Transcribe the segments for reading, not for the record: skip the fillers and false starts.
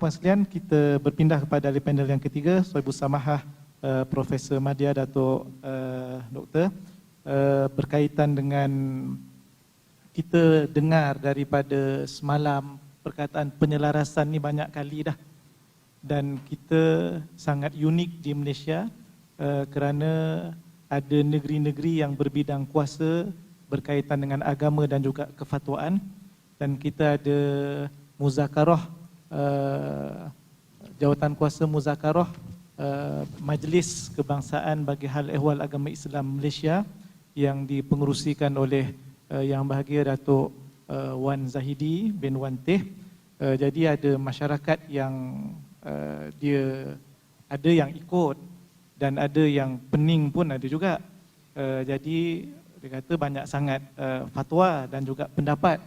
puan sekalian, kita berpindah kepada ahli panel yang ketiga, Sohibul Samahah, Profesor Madya Datuk Doktor, berkaitan dengan kita dengar daripada semalam perkataan penyelarasan ni banyak kali dah, dan kita sangat unik di Malaysia kerana ada negeri-negeri yang berbidang kuasa berkaitan dengan agama dan juga kefatwaan, dan kita ada muzakarah, jawatan kuasa muzakarah Majlis Kebangsaan bagi Hal Ehwal Agama Islam Malaysia yang dipengerusikan oleh Yang Bahagia Datuk Wan Zahidi bin Wan Teh. Jadi ada masyarakat yang dia ada yang ikut dan ada yang pening pun ada juga. Jadi dia kata banyak sangat fatwa dan juga pendapat.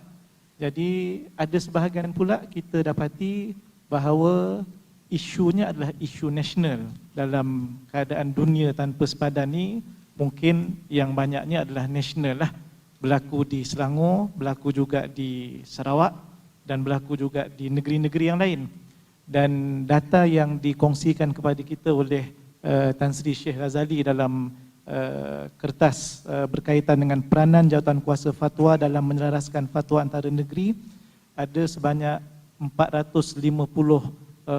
Jadi ada sebahagian pula kita dapati bahawa isunya adalah isu nasional. Dalam keadaan dunia tanpa sepadan ni, mungkin yang banyaknya adalah nasional lah. Berlaku di Selangor, berlaku juga di Sarawak dan berlaku juga di negeri-negeri yang lain. Dan data yang dikongsikan kepada kita oleh Tan Sri Syekh Ghazali dalam kertas berkaitan dengan peranan jawatan kuasa fatwa dalam menyelaraskan fatwa antara negeri, ada sebanyak 450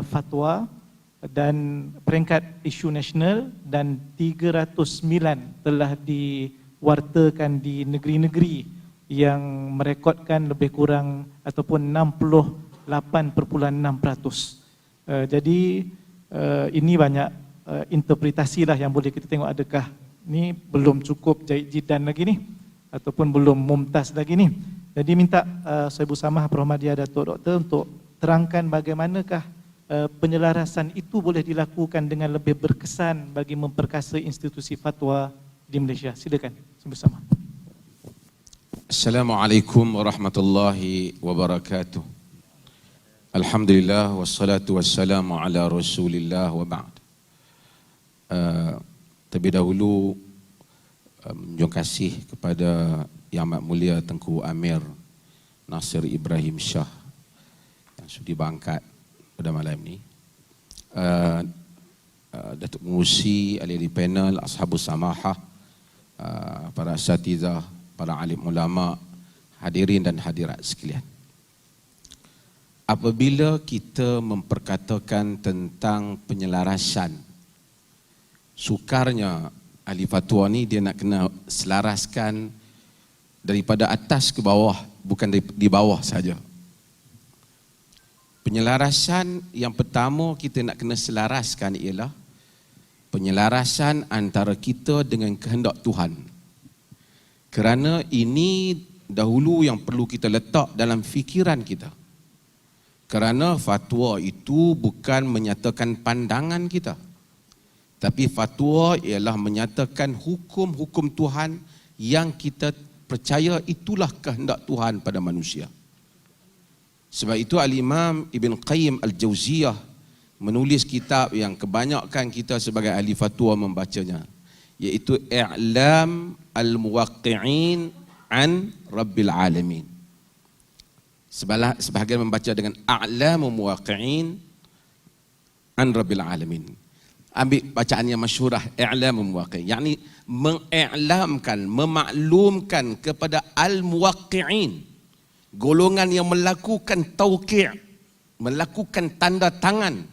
fatwa dan peringkat isu nasional, dan 309 telah diwartakan di negeri-negeri yang merekodkan lebih kurang ataupun 68.6%. Jadi ini banyak interpretasi lah yang boleh kita tengok, adakah ni belum cukup jahit jidan lagi ni ataupun belum mumtaz lagi ni. Jadi minta Sohibul Samahah Prof Madya Datuk Doktor untuk terangkan bagaimanakah penyelarasan itu boleh dilakukan dengan lebih berkesan bagi memperkasa institusi fatwa di Malaysia. Silakan Sohibul Samahah. Assalamualaikum warahmatullahi wabarakatuh. Alhamdulillah wassalatu wassalamu ala Rasulillah wa ba'd. Terlebih dahulu menjunjung kasih kepada Yang Amat Mulia Tengku Amir Nasir Ibrahim Shah yang sudi berangkat pada malam ini. Datuk Pengurusi, ahli panel, Ashabus Samahah, para asatizah, para alim ulama, hadirin dan hadirat sekalian. Apabila kita memperkatakan tentang penyelarasan, sukarnya ahli fatwa ni dia nak kena selaraskan daripada atas ke bawah, bukan di bawah saja. Penyelarasan yang pertama kita nak kena selaraskan ialah penyelarasan antara kita dengan kehendak Tuhan. Kerana ini dahulu yang perlu kita letak dalam fikiran kita. Kerana fatwa itu bukan menyatakan pandangan kita, tapi fatwa ialah menyatakan hukum-hukum Tuhan yang kita percaya itulah kehendak Tuhan pada manusia. Sebab itu Al-Imam Ibn Qayyim Al-Jauziyah menulis kitab yang kebanyakan kita sebagai ahli fatwa membacanya, iaitu I'lam Al-Muwaqqi'in an Rabbil Alamin. Sebahagian membaca dengan A'lamu Muwaqqi'in an Rabbil Alamin. Ambil bacaan yang masyhurah, I'lamu Muwaqqi'in, yakni mengiklamkan, memaklumkan kepada al-muwaqqi'in, golongan yang melakukan tauqi', melakukan tanda tangan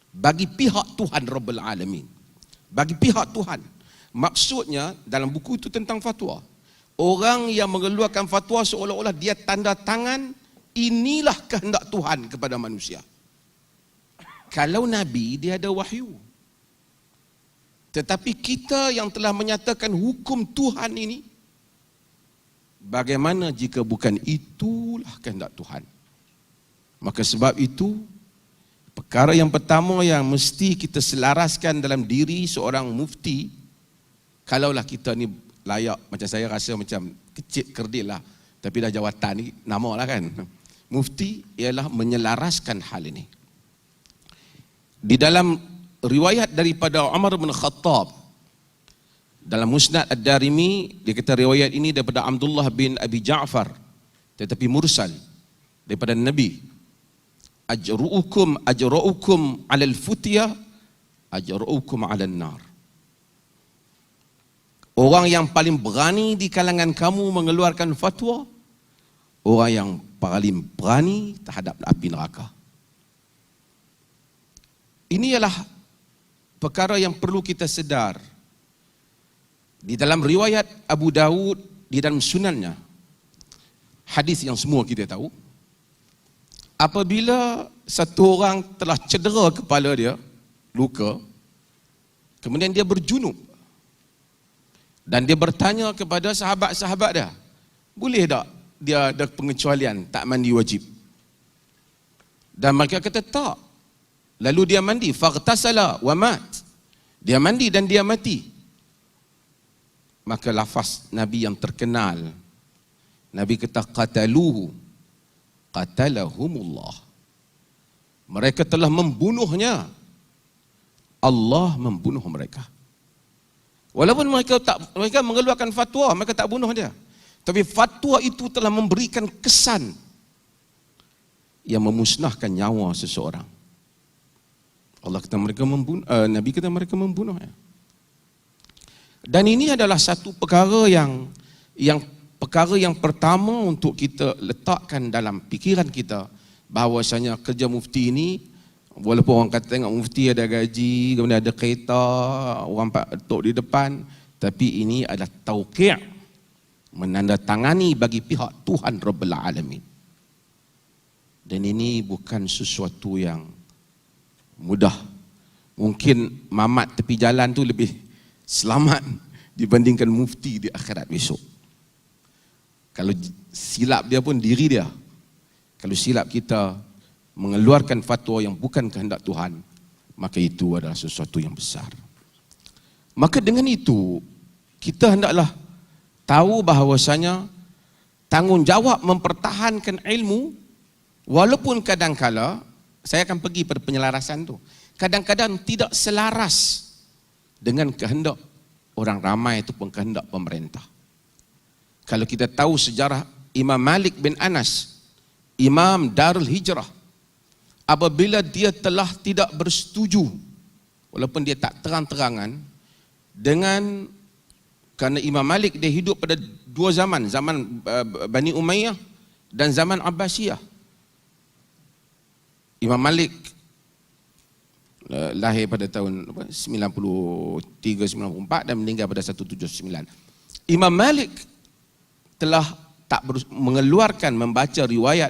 bagi pihak Tuhan Rabbul Alamin, bagi pihak Tuhan. Maksudnya dalam buku itu tentang fatwa, orang yang mengeluarkan fatwa seolah-olah dia tanda tangan inilah kehendak Tuhan kepada manusia. Kalau Nabi dia ada wahyu, tetapi kita yang telah menyatakan hukum Tuhan ini, bagaimana jika bukan itulah kehendak Tuhan? Maka sebab itu, perkara yang pertama yang mesti kita selaraskan dalam diri seorang mufti, kalaulah kita ni layak, macam saya rasa macam kecil kerdil lah, tapi dah jawatan ni nama lah kan, mufti, ialah menyelaraskan hal ini. Di dalam riwayat daripada Umar bin Khattab dalam Musnad Ad-Darimi, dia kata riwayat ini daripada Abdullah bin Abi Ja'far, tetapi mursal daripada Nabi. ajra'ukum 'alal futiyah ajra'ukum 'alan nar. Orang yang paling berani di kalangan kamu mengeluarkan fatwa, orang yang paling berani terhadap api neraka. Ini ialah perkara yang perlu kita sedar. Di dalam riwayat Abu Dawud, di dalam sunannya, hadis yang semua kita tahu, apabila satu orang telah cedera kepala dia, luka, kemudian dia berjunub, dan dia bertanya kepada sahabat-sahabat dia, boleh tak dia ada pengecualian tak mandi wajib? Dan mereka kata tak. Lalu dia mandi, faghtasala wa mat. Dia mandi dan dia mati. Maka lafaz Nabi yang terkenal, Nabi kata qataluhu qatalahumullah. Mereka telah membunuhnya, Allah membunuh mereka. Walaupun mereka mengeluarkan fatwa, mereka tak bunuh dia. Tapi fatwa itu telah memberikan kesan yang memusnahkan nyawa seseorang. Allah kata mereka membunuh, Nabi kata mereka membunuhnya. Dan ini adalah satu perkara yang pertama untuk kita letakkan dalam fikiran kita, bahawasanya kerja mufti ini, walaupun orang kata tengok mufti ada gaji, kemudian ada kereta, orang tok di depan, tapi ini adalah tauqi', menandatangani bagi pihak Tuhan Rabbul Alamin. Dan ini bukan sesuatu yang mudah. Mungkin mamat tepi jalan tu lebih selamat dibandingkan mufti di akhirat besok. Kalau silap dia pun diri dia. Kalau silap kita mengeluarkan fatwa yang bukan kehendak Tuhan, maka itu adalah sesuatu yang besar. Maka dengan itu, kita hendaklah tahu bahawasanya tanggungjawab mempertahankan ilmu, walaupun kadang-kala, saya akan pergi pada penyelarasan tu, kadang-kadang tidak selaras dengan kehendak orang ramai ataupun kehendak pemerintah. Kalau kita tahu sejarah Imam Malik bin Anas, Imam Darul Hijrah, apabila dia telah tidak bersetuju, walaupun dia tak terang-terangan, dengan, kerana Imam Malik dia hidup pada dua zaman, zaman Bani Umayyah dan zaman Abbasiyah. Imam Malik lahir pada tahun 93-94 dan meninggal pada 179. Imam Malik telah tak mengeluarkan, membaca riwayat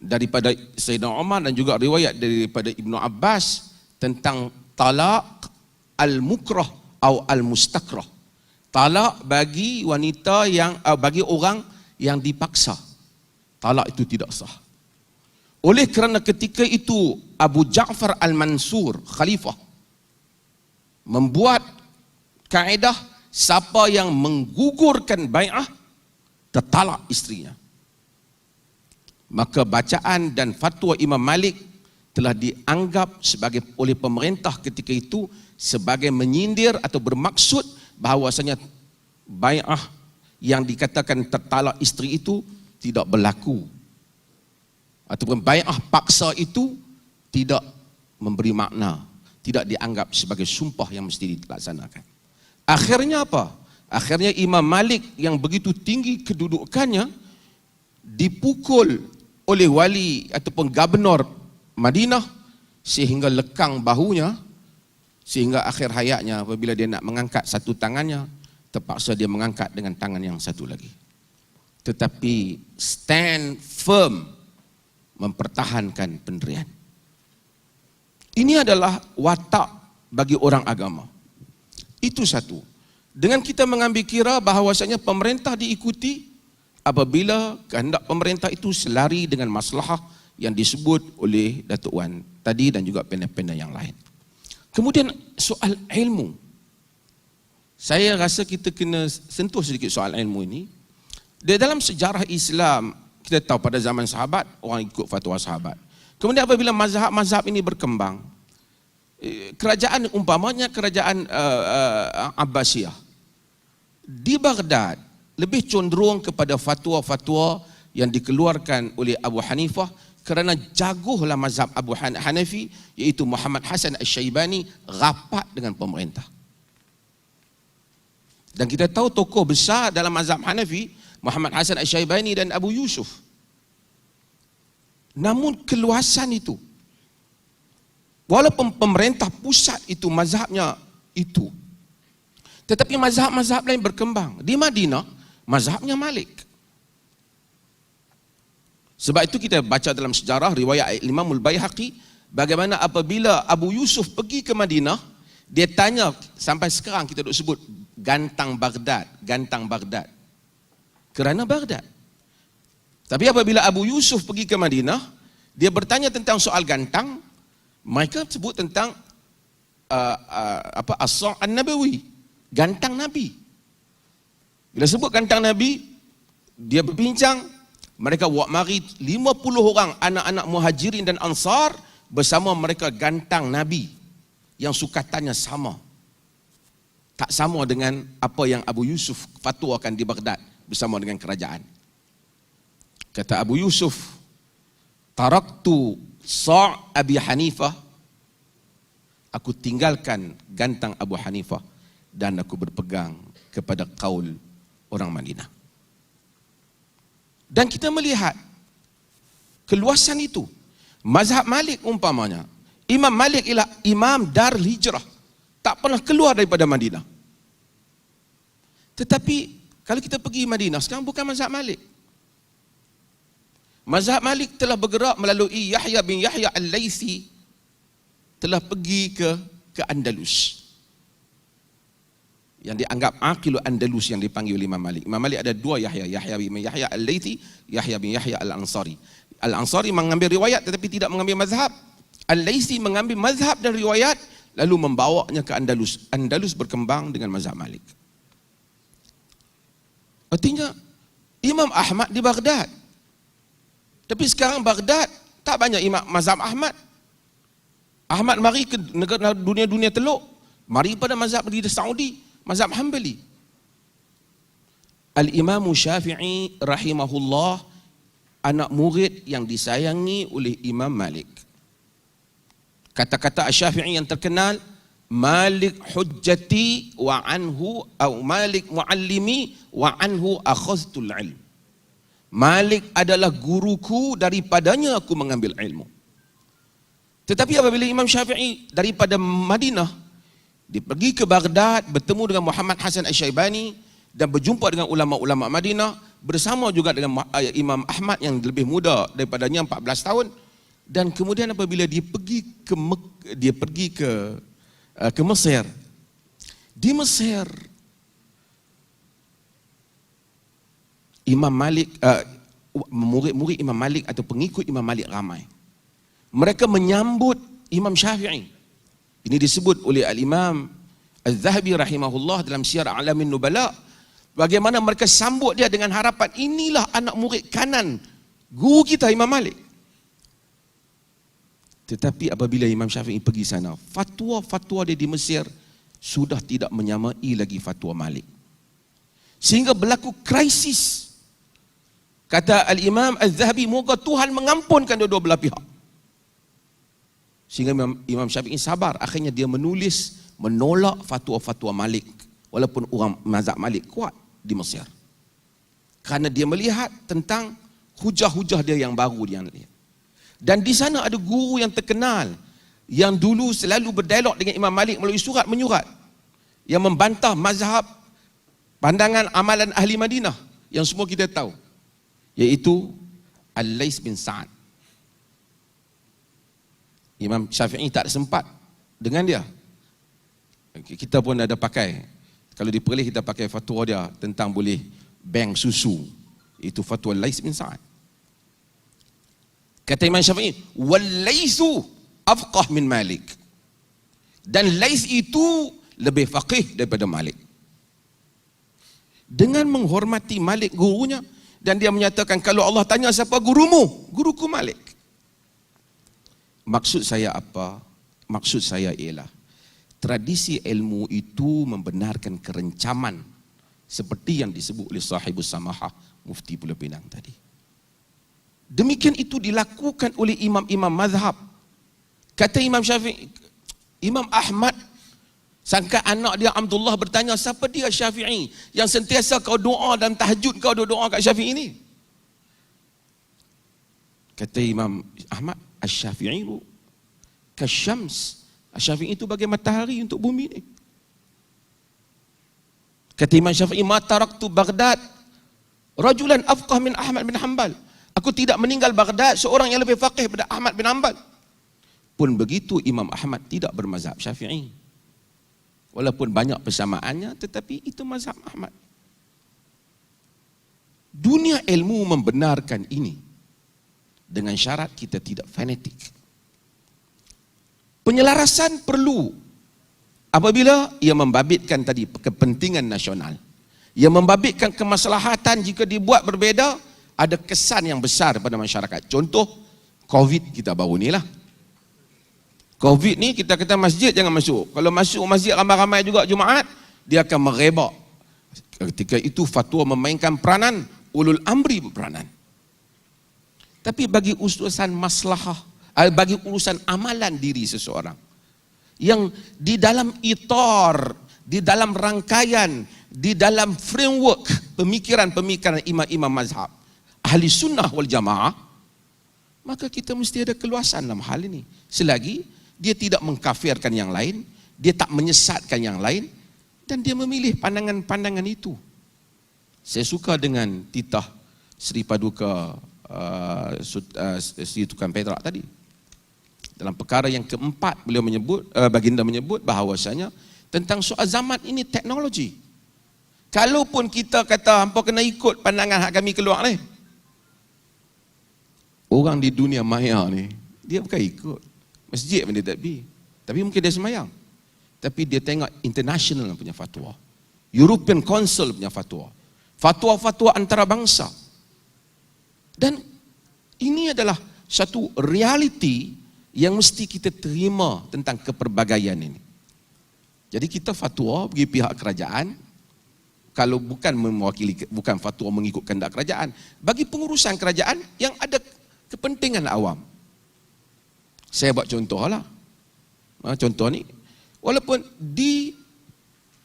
daripada Sayyidina Umar dan juga riwayat daripada Ibnu Abbas tentang talaq al-mukrah atau al-mustakrah. Talak bagi wanita yang, bagi orang yang dipaksa. Talak itu tidak sah. Oleh kerana ketika itu Abu Ja'far al-Mansur, khalifah, membuat kaedah siapa yang menggugurkan bai'ah, tertalak isterinya. Maka bacaan dan fatwa Imam Malik telah dianggap sebagai oleh pemerintah ketika itu sebagai menyindir atau bermaksud bahawasanya bai'ah yang dikatakan tertalak isteri itu tidak berlaku, ataupun bai'ah paksa itu tidak memberi makna, tidak dianggap sebagai sumpah yang mesti dilaksanakan. Akhirnya apa? Akhirnya Imam Malik yang begitu tinggi kedudukannya dipukul oleh wali ataupun gubernur Madinah sehingga lekang bahunya, sehingga akhir hayatnya apabila dia nak mengangkat satu tangannya, terpaksa dia mengangkat dengan tangan yang satu lagi. Tetapi stand firm mempertahankan pendirian. Ini adalah watak bagi orang agama. Itu satu. Dengan kita mengambil kira bahawasanya pemerintah diikuti apabila kehendak pemerintah itu selari dengan maslahah yang disebut oleh Datuk Wan tadi dan juga panel-panel yang lain. Kemudian soal ilmu. Saya rasa kita kena sentuh sedikit soal ilmu ini. Di dalam sejarah Islam, kita tahu pada zaman sahabat, orang ikut fatwa sahabat. Kemudian apabila mazhab-mazhab ini berkembang, kerajaan umpamanya kerajaan Abbasiyah di Baghdad lebih cenderung kepada fatwa-fatwa yang dikeluarkan oleh Abu Hanifah kerana jaguhlah mazhab Abu Hanafi, iaitu Muhammad Hasan Asy-Syaibani rapat dengan pemerintah. Dan kita tahu tokoh besar dalam mazhab Hanafi, Muhammad Hasan Asy-Syaibani dan Abu Yusuf. Namun keluasan itu, walaupun pemerintah pusat itu mazhabnya itu, tetapi mazhab-mazhab lain berkembang. Di Madinah, mazhabnya Malik. Sebab itu kita baca dalam sejarah riwayat Imam Al-Baihaqi, bagaimana apabila Abu Yusuf pergi ke Madinah, dia tanya, sampai sekarang kita duk sebut gantang Baghdad, gantang Baghdad. Kerana Baghdad. Tapi apabila Abu Yusuf pergi ke Madinah, dia bertanya tentang soal gantang, mereka sebut tentang as-sa' an-nabawi, gantang Nabi. Bila sebut gantang Nabi, dia berbincang, mereka buat mari 50 orang anak-anak muhajirin dan ansar bersama mereka gantang Nabi yang sukatannya sama. Tak sama dengan apa yang Abu Yusuf fatwakan di Baghdad bersama dengan kerajaan. Kata Abu Yusuf, taraktu sa' Abi Hanifah, aku tinggalkan gantang Abu Hanifah dan aku berpegang kepada qaul orang Madinah. Dan kita melihat keluasan itu. Mazhab Malik umpamanya, Imam Malik ialah imam Darul Hijrah, tak pernah keluar daripada Madinah. Tetapi kalau kita pergi Madinah sekarang, bukan mazhab Malik. Mazhab Malik telah bergerak melalui Yahya bin Yahya Al-Laitsi, telah pergi ke Andalus, yang dianggap Aqil Andalus yang dipanggil oleh Imam Malik. Imam Malik ada dua Yahya, Yahya bin Yahya Al-Laitsi, Yahya bin Yahya Al-Ansari. Al-Ansari mengambil riwayat tetapi tidak mengambil mazhab. Al-Laitsi mengambil mazhab dan riwayat lalu membawanya ke Andalus. Andalus berkembang dengan mazhab Malik. Artinya Imam Ahmad di Baghdad. Tapi sekarang Baghdad tak banyak imam mazhab Ahmad. Ahmad mari ke negara dunia-dunia teluk, mari pada mazhab di Saudi, mazhab Hanbali. Al-Imam Syafi'i rahimahullah, anak murid yang disayangi oleh Imam Malik. Kata-kata Asy-Syafi'i yang terkenal, Malik hujjati wa anhu, atau Malik muallimi wa anhu akhadhtul ilm. Malik adalah guruku, daripadanya aku mengambil ilmu. Tetapi apabila Imam Syafi'i daripada Madinah, dia pergi ke Baghdad, bertemu dengan Muhammad Hasan Asy-Syaibani dan berjumpa dengan ulama-ulama Madinah, bersama juga dengan Imam Ahmad yang lebih muda daripadanya 14 tahun. Dan kemudian apabila dia pergi ke Mesir, di Mesir Imam Malik, murid-murid Imam Malik atau pengikut Imam Malik ramai. Mereka menyambut Imam Syafi'i. Ini disebut oleh Al-Imam Al-Zahabi rahimahullah dalam Syiar A'lamin Nubala. Bagaimana mereka sambut dia dengan harapan, inilah anak murid kanan guru kita Imam Malik. Tetapi apabila Imam Syafi'i pergi sana, fatwa-fatwa dia di Mesir sudah tidak menyamai lagi fatwa Malik. Sehingga berlaku krisis. Kata Al-Imam Al-Zahabi, moga Tuhan mengampunkan dua-dua belah pihak. Sehingga Imam Syafi'i sabar, akhirnya dia menulis menolak fatwa-fatwa Malik, walaupun orang mazhab Malik kuat di Mesir. Kerana dia melihat tentang hujah-hujah dia yang baru dia lihat. Dan di sana ada guru yang terkenal yang dulu selalu berdialog dengan Imam Malik melalui surat menyurat, yang membantah mazhab, pandangan amalan ahli Madinah yang semua kita tahu, iaitu Al-Laits bin Sa'ad. Imam Syafi'i tak sempat dengan dia. Kita pun ada pakai, kalau di Perlis kita pakai fatwa dia tentang boleh bank susu, itu fatwa Al-Laits bin Sa'ad. Kata Imam Syafi'i, wal-Laitsu afqah min Malik. Dan Laits itu lebih faqih daripada Malik. Dengan menghormati Malik gurunya, dan dia menyatakan, kalau Allah tanya siapa gurumu? Guruku Malik. Maksud saya apa? Maksud saya ialah tradisi ilmu itu membenarkan kerencaman seperti yang disebut oleh Sahibus Samahah, Mufti Pulau Pinang tadi. Demikian itu dilakukan oleh imam-imam mazhab. Kata Imam Syafi'i, Imam Ahmad, sangka anak dia Abdullah bertanya, siapa dia Syafi'i yang sentiasa kau doa dan tahajud kau doa kat Syafi'i ni? Kata Imam Ahmad, Asy-Syafi'i kasyams. Asy-Syafi'i itu bagai matahari untuk bumi ni. Kata Imam Syafi'i, ma taraktu Baghdad rajulan afqah min Ahmad bin Hanbal. Aku tidak meninggal Baghdad seorang yang lebih faqih daripada Ahmad bin Hanbal. Pun begitu Imam Ahmad tidak bermazhab Syafi'i. Walaupun banyak persamaannya, tetapi itu mazhab Ahmad. Dunia ilmu membenarkan ini dengan syarat kita tidak fanatik. Penyelarasan perlu apabila ia membabitkan tadi kepentingan nasional. Ia membabitkan kemaslahatan jika dibuat berbeza, ada kesan yang besar pada masyarakat. Contoh, COVID kita baru ni lah. COVID ni kita kata masjid jangan masuk. Kalau masuk masjid ramai-ramai juga Jumaat, dia akan merebak. Ketika itu fatwa memainkan peranan, ulul amri berperanan. Tapi bagi urusan maslahah, bagi urusan amalan diri seseorang, yang di dalam itar, di dalam rangkaian, di dalam framework pemikiran-pemikiran imam-imam mazhab ahli sunnah wal jamaah, maka kita mesti ada keluasan dalam hal ini. Selagi dia tidak mengkafirkan yang lain, dia tak menyesatkan yang lain, dan dia memilih pandangan-pandangan itu. Saya suka dengan titah Sri Paduka Sri Tukan Perak tadi. Dalam perkara yang keempat, beliau menyebut, baginda menyebut bahawasanya tentang soal zaman ini teknologi. Kalaupun kita kata hampa kena ikut pandangan hak kami keluar ni, orang di dunia maya ni, dia bukan ikut masjid pun dia tak pergi. Tapi mungkin dia semayang. Tapi dia tengok international punya fatwa, European Council punya fatwa, fatwa-fatwa antarabangsa. Dan ini adalah satu realiti yang mesti kita terima tentang keperbagaian ini. Jadi kita fatwa bagi pihak kerajaan, kalau bukan mewakili, bukan fatwa mengikut kehendak kerajaan, bagi pengurusan kerajaan yang ada kepentingan awam. Saya buat contoh lah. Contoh ni, walaupun di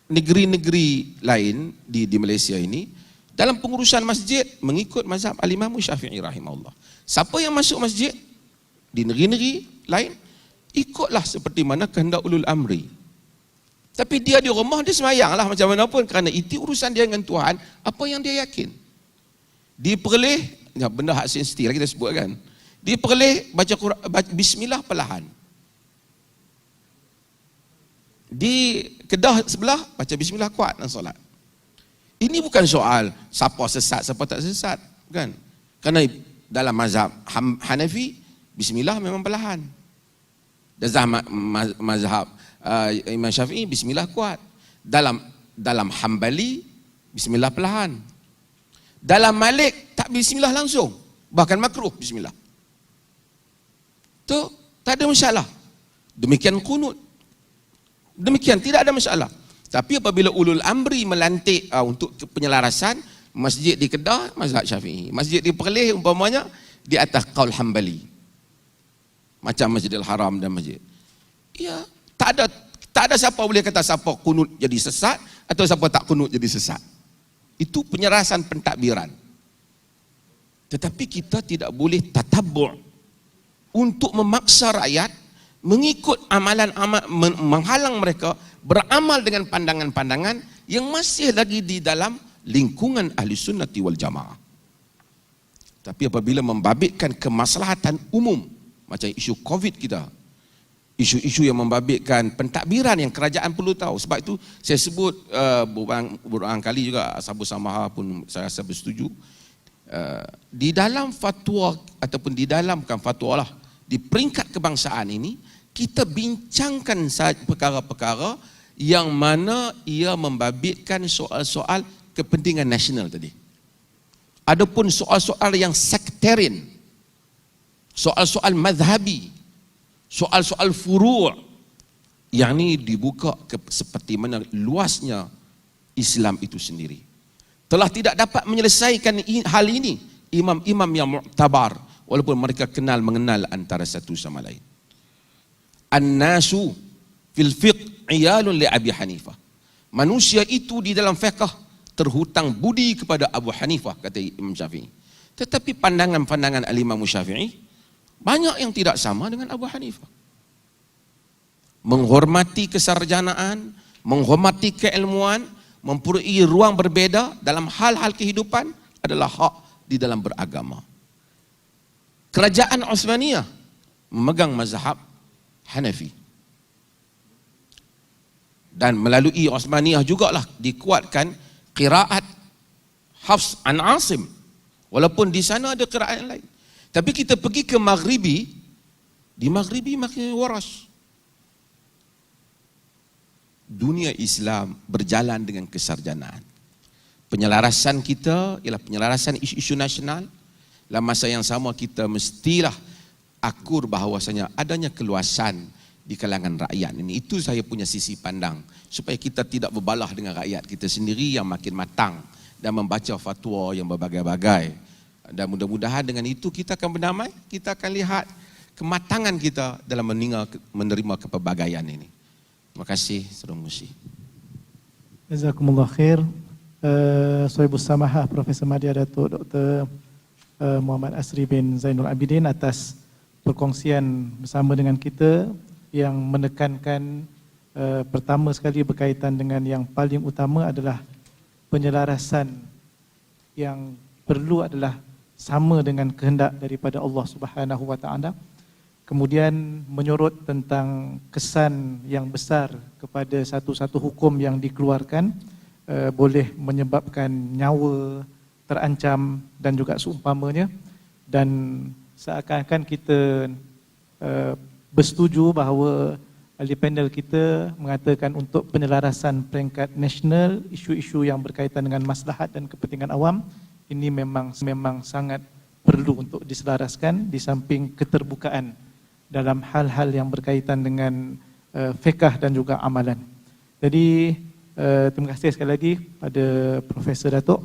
negeri-negeri lain di Malaysia ini, dalam pengurusan masjid mengikut mazhab Al-Imam Syafi'i rahimahullah. Siapa yang masuk masjid di negeri-negeri lain, ikutlah seperti mana kehendak ulul amri. Tapi dia di rumah, dia semayanglah macam mana pun, kerana itu urusan dia dengan Tuhan, apa yang dia yakin. Diperleh, benda hak sensitif lah kita sebut kan, diperleh baca Quran, bismillah perlahan. Di Kedah sebelah, baca bismillah kuat dalam solat. Ini bukan soal siapa sesat, siapa tak sesat, kan? Kerana dalam mazhab Hanafi, bismillah memang perlahan. Dalam mazhab Imam Syafi'i, bismillah kuat. Dalam Hambali, bismillah perlahan. Dalam Malik, tak bismillah langsung, bahkan makruh bismillah. Tu tak ada masalah. Demikian kunut. Demikian tidak ada masalah. Tapi apabila ulul amri melantik untuk penyelarasan, masjid di Kedah mazhab Syafi'i, masjid di Perlis umpamanya di atas qaul Hambali, macam Masjidil Haram dan masjid. Ya, tak ada siapa boleh kata siapa kunut jadi sesat atau siapa tak kunut jadi sesat. Itu penyelarasan pentadbiran. Tetapi kita tidak boleh tatabbu' untuk memaksa rakyat mengikut amalan-amal, menghalang mereka beramal dengan pandangan-pandangan yang masih lagi di dalam lingkungan ahli sunnati wal jamaah. Tapi apabila membabitkan kemaslahatan umum, macam isu COVID kita, isu-isu yang membabitkan pentadbiran yang kerajaan perlu tahu. Sebab itu saya sebut beberapa kali juga, Sabu Samaha pun saya rasa bersetuju, di dalam fatwa ataupun di dalam, bukan fatwa lah, di peringkat kebangsaan ini, kita bincangkan perkara-perkara yang mana ia membabitkan soal-soal kepentingan nasional tadi. Adapun soal-soal yang sektarian, soal-soal mazhabi, soal-soal furu', yang ni dibuka seperti mana luasnya Islam itu sendiri. Telah tidak dapat menyelesaikan hal ini imam-imam yang mu'tabar, walaupun mereka mengenal antara satu sama lain. An-nasu fil fiqh iyalun li Abi Hanifah. Manusia itu di dalam fiqh terhutang budi kepada Abu Hanifah, kata Imam Syafi'i. Tetapi pandangan-pandangan Al-Imam Syafi'i banyak yang tidak sama dengan Abu Hanifah. Menghormati kesarjanaan, menghormati keilmuan, mempunyai ruang berbeda dalam hal-hal kehidupan adalah hak di dalam beragama. Kerajaan Uthmaniyah memegang mazhab Hanafi. Dan melalui Uthmaniyah jugalah dikuatkan qiraat Hafs an Asim. Walaupun di sana ada qiraat yang lain. Tapi kita pergi ke Maghribi, di Maghribi makin waras. Dunia Islam berjalan dengan kesarjanaan. Penyelarasan kita ialah penyelarasan isu-isu nasional. Dalam masa yang sama kita mestilah akur bahawasanya adanya keluasan di kalangan rakyat ini. Itu saya punya sisi pandang. Supaya kita tidak berbalah dengan rakyat kita sendiri yang makin matang dan membaca fatwa yang berbagai-bagai. Dan mudah-mudahan dengan itu kita akan berdamai, kita akan lihat kematangan kita dalam menerima kepelbagaian ini. Terima kasih, Saudara Musi. Jazakumullah khair. Sohibus Samahah Profesor Madya Datuk Dr. Muhammad Asri bin Zainul Abidin atas perkongsian bersama dengan kita yang menekankan pertama sekali berkaitan dengan yang paling utama adalah penyelarasan yang perlu adalah sama dengan kehendak daripada Allah Subhanahu wa taala. Kemudian menyorot tentang kesan yang besar kepada satu-satu hukum yang dikeluarkan boleh menyebabkan nyawa terancam dan juga seumpamanya, dan seakan-akan kita bersetuju bahawa ahli panel kita mengatakan untuk penyelarasan peringkat nasional isu-isu yang berkaitan dengan maslahat dan kepentingan awam ini memang sangat perlu untuk diselaraskan di samping keterbukaan dalam hal-hal yang berkaitan dengan fiqh dan juga amalan. Jadi terima kasih sekali lagi pada Profesor Datuk